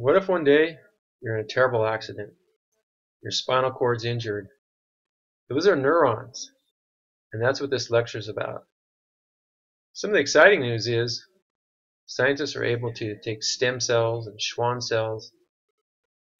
What if one day you're in a terrible accident, your spinal cord's injured? Those are neurons, and that's what this lecture is about. Some of the exciting news is scientists are able to take stem cells and Schwann cells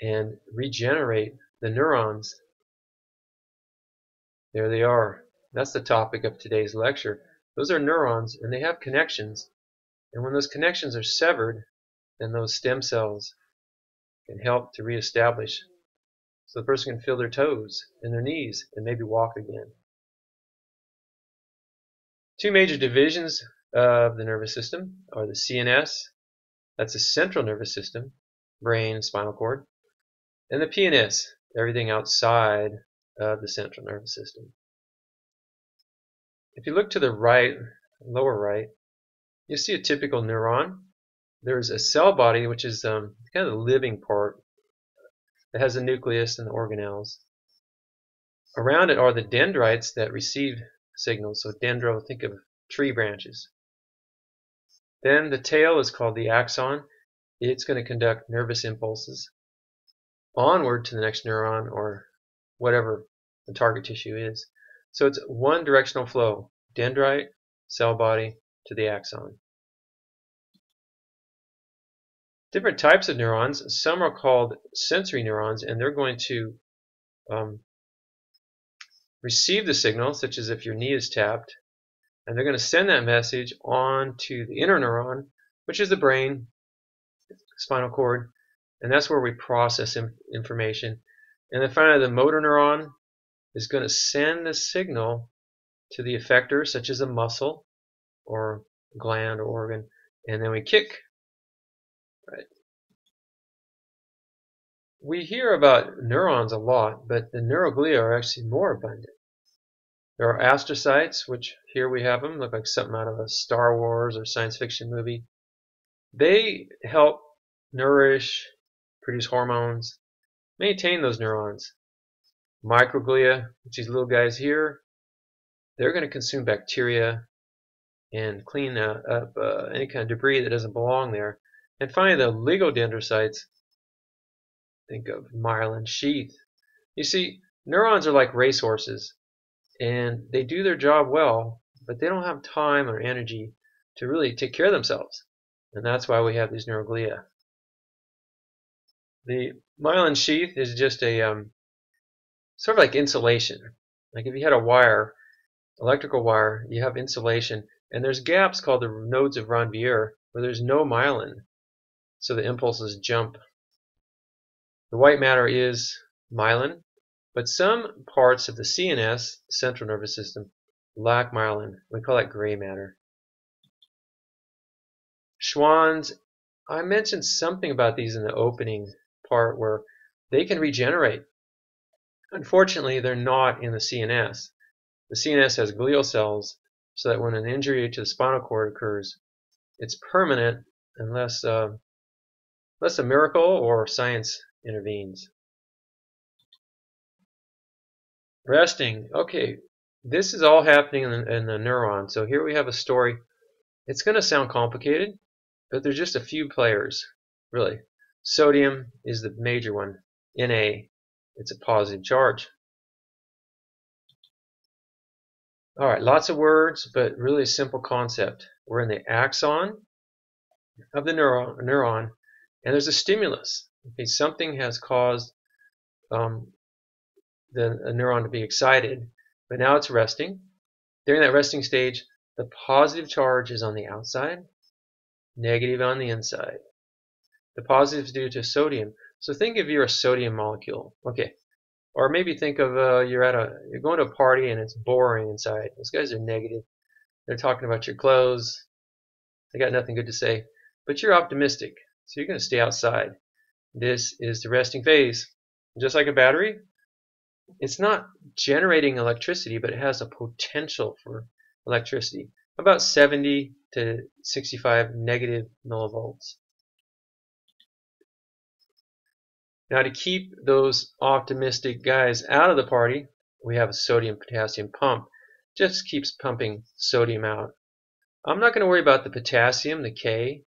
and regenerate the neurons. There they are. That's the topic of today's lecture. Those are neurons, and they have connections. And when those connections are severed, then those stem cells can help to reestablish, so the person can feel their toes and their knees and maybe walk again. Two major divisions of the nervous system are the CNS, that's the central nervous system, brain and spinal cord, and the PNS, everything outside of the central nervous system. If you look to the right, lower right, you see a typical neuron. There's a cell body, which is kind of the living part. It has a nucleus and the organelles. Around it are the dendrites that receive signals. So dendro, think of tree branches. Then the tail is called the axon. It's going to conduct nervous impulses onward to the next neuron or whatever the target tissue is. So it's one directional flow, dendrite, cell body to the axon. Different types of neurons. Some are called sensory neurons, and they're going to receive the signal, such as if your knee is tapped, and they're going to send that message on to the interneuron, which is the brain, spinal cord, and that's where we process information. And then finally, the motor neuron is going to send the signal to the effector, such as a muscle or gland or organ, and then we kick. Right. We hear about neurons a lot, but the neuroglia are actually more abundant. There are astrocytes, which here we have them, look like something out of a Star Wars or science fiction movie. They help nourish, produce hormones, maintain those neurons. Microglia, which these little guys here, they're going to consume bacteria and clean up any kind of debris that doesn't belong there. And finally, the oligodendrocytes, think of myelin sheath. You see, neurons are like racehorses, and they do their job well, but they don't have time or energy to really take care of themselves. And that's why we have these neuroglia. The myelin sheath is just a sort of like insulation. Like if you had a wire, electrical wire, you have insulation, and there's gaps called the nodes of Ranvier where there's no myelin, so the impulses jump. The white matter is myelin, but some parts of the CNS, central nervous system, lack myelin. We call that gray matter. Schwann's, I mentioned something about these in the opening part where they can regenerate. Unfortunately, they're not in the CNS. The CNS has glial cells, so that when an injury to the spinal cord occurs, it's permanent unless a miracle or science intervenes. Resting. Okay, this is all happening in the neuron. So here we have a story. It's going to sound complicated, but there's just a few players, really. Sodium is the major one. Na, it's a positive charge. All right, lots of words, but really a simple concept. We're in the axon of the neuron, and there's a stimulus. Okay, something has caused a neuron to be excited, but now it's resting. During that resting stage, the positive charge is on the outside, negative on the inside. The positive is due to sodium. So think of you're a sodium molecule. Okay. Or maybe think of you're going to a party and it's boring inside. Those guys are negative. They're talking about your clothes. They got nothing good to say. But you're optimistic, so you're going to stay outside. This is the resting phase. Just like a battery, it's not generating electricity, but it has a potential for electricity. About 70 to 65 negative millivolts. Now to keep those optimistic guys out of the party, we have a sodium-potassium pump. Just keeps pumping sodium out. I'm not going to worry about the potassium, the K.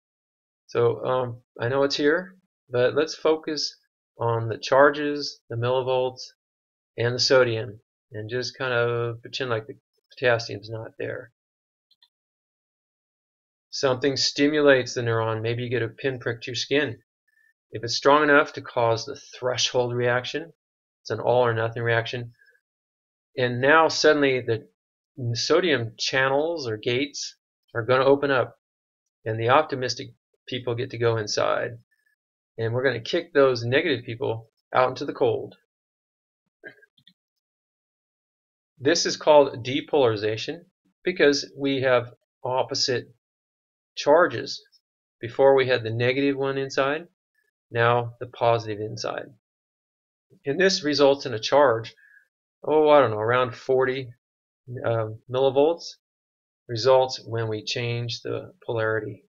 So I know it's here. but let's focus on the charges, the millivolts, and the sodium, and just kind of pretend like the potassium's not there. Something stimulates the neuron. Maybe you get a pinprick to your skin. If it's strong enough to cause the threshold reaction, it's an all or nothing reaction. And now suddenly the sodium channels or gates are going to open up, and the optimistic people get to go inside. And we're going to kick those negative people out into the cold. This is called depolarization because we have opposite charges. Before we had the negative one inside, now the positive inside. And this results in a charge, I don't know, around 40 millivolts, results when we change the polarity.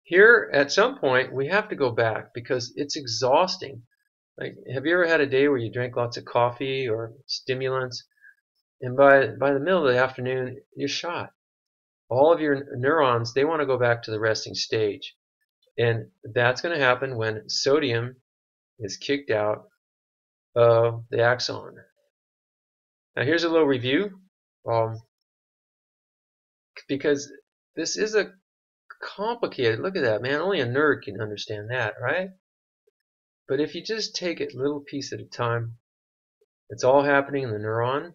Here, at some point, we have to go back because it's exhausting. Like, have you ever had a day where you drank lots of coffee or stimulants, and by the middle of the afternoon, you're shot? All of your neurons, they want to go back to the resting stage. And that's going to happen when sodium is kicked out of the axon. Now here's a little review, because this is a complicated, look at that, man, only a nerd can understand that, right? But if you just take it a little piece at a time, it's all happening in the neuron.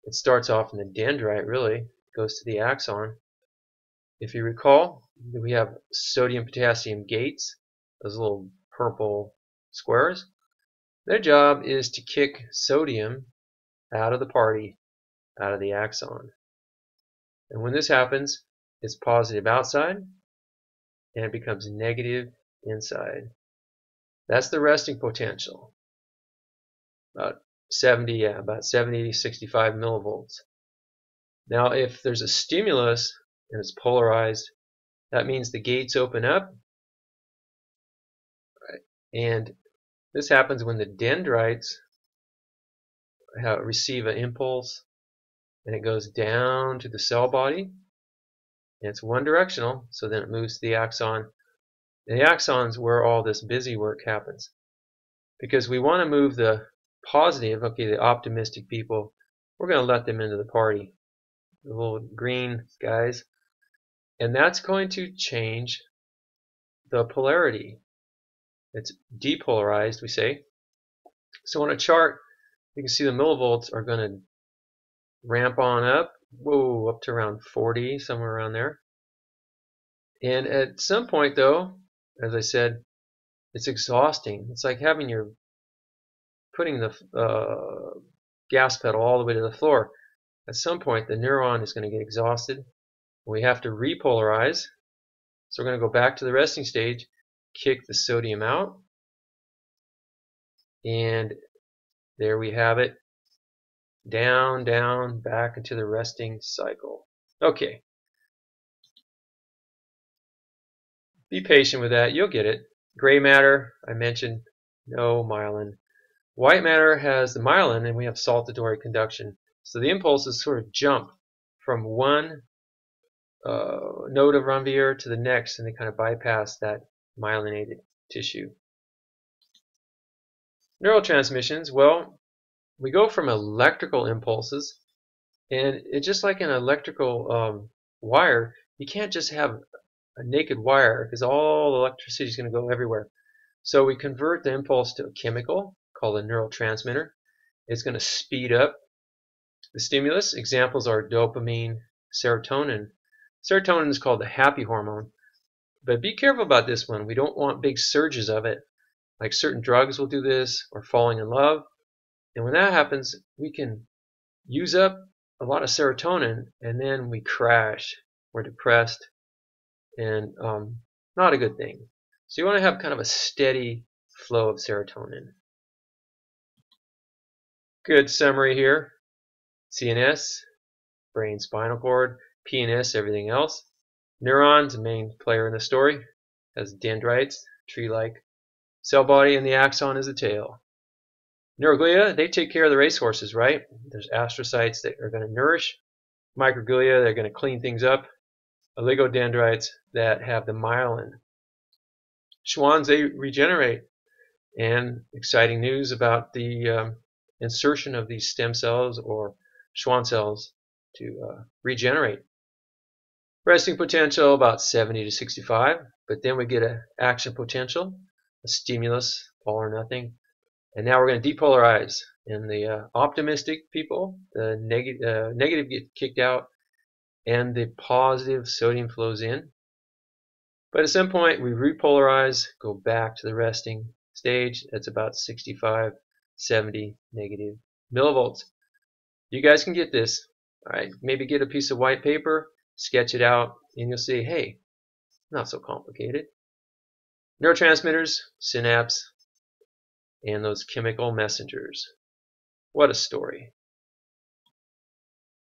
It starts off in the dendrite, really, goes to the axon. If you recall, we have sodium-potassium gates, those little purple squares. Their job is to kick sodium out of the party, out of the axon. And when this happens, it's positive outside, and it becomes negative inside. That's the resting potential, about 70 to 65 millivolts. Now, if there's a stimulus and it's polarized, that means the gates open up, right? And this happens when the dendrites receive an impulse, and it goes down to the cell body, and it's one directional, so then it moves to the axon. And the axon's where all this busy work happens, because we want to move the positive, okay, the optimistic people, we're going to let them into the party, the little green guys, and that's going to change the polarity. It's depolarized, we say. So on a chart, you can see the millivolts are going to ramp on up, up to around 40, somewhere around there. And at some point, though, as I said, it's exhausting. It's like putting the gas pedal all the way to the floor. At some point, the neuron is going to get exhausted. We have to repolarize. So we're going to go back to the resting stage, kick the sodium out, and there we have it. Down, down, back into the resting cycle. Okay. Be patient with that. You'll get it. Gray matter, I mentioned, no myelin. White matter has the myelin, and we have saltatory conduction. So the impulses sort of jump from one node of Ranvier to the next, and they kind of bypass that myelinated tissue. Neurotransmissions, well, we go from electrical impulses, and it's just like an electrical wire. You can't just have a naked wire because all electricity is going to go everywhere. So we convert the impulse to a chemical called a neurotransmitter. It's going to speed up the stimulus. Examples are dopamine, serotonin. Serotonin is called the happy hormone. But be careful about this one. We don't want big surges of it. Like certain drugs will do this, or falling in love. And when that happens, we can use up a lot of serotonin, and then we crash. We're depressed, and not a good thing. So you want to have kind of a steady flow of serotonin. Good summary here. CNS, brain, spinal cord, PNS, everything else. Neurons, the main player in the story, has dendrites, tree-like. Cell body, and the axon is the tail. Neuroglia, they take care of the racehorses, right? There's astrocytes that are going to nourish. Microglia, they're going to clean things up. oligodendrocytes that have the myelin. Schwanns, they regenerate, and exciting news about the insertion of these stem cells or Schwann cells to regenerate. Resting potential about 70 to 65, but then we get an action potential, a stimulus, all or nothing, and now we're going to depolarize. In the optimistic people, the negative get kicked out, and the positive sodium flows in. But at some point we repolarize, go back to the resting stage. That's about 65, 70 negative millivolts. You guys can get this. All right, maybe get a piece of white paper, sketch it out, and you'll see, hey, not so complicated. Neurotransmitters, synapse, and those chemical messengers. What a story.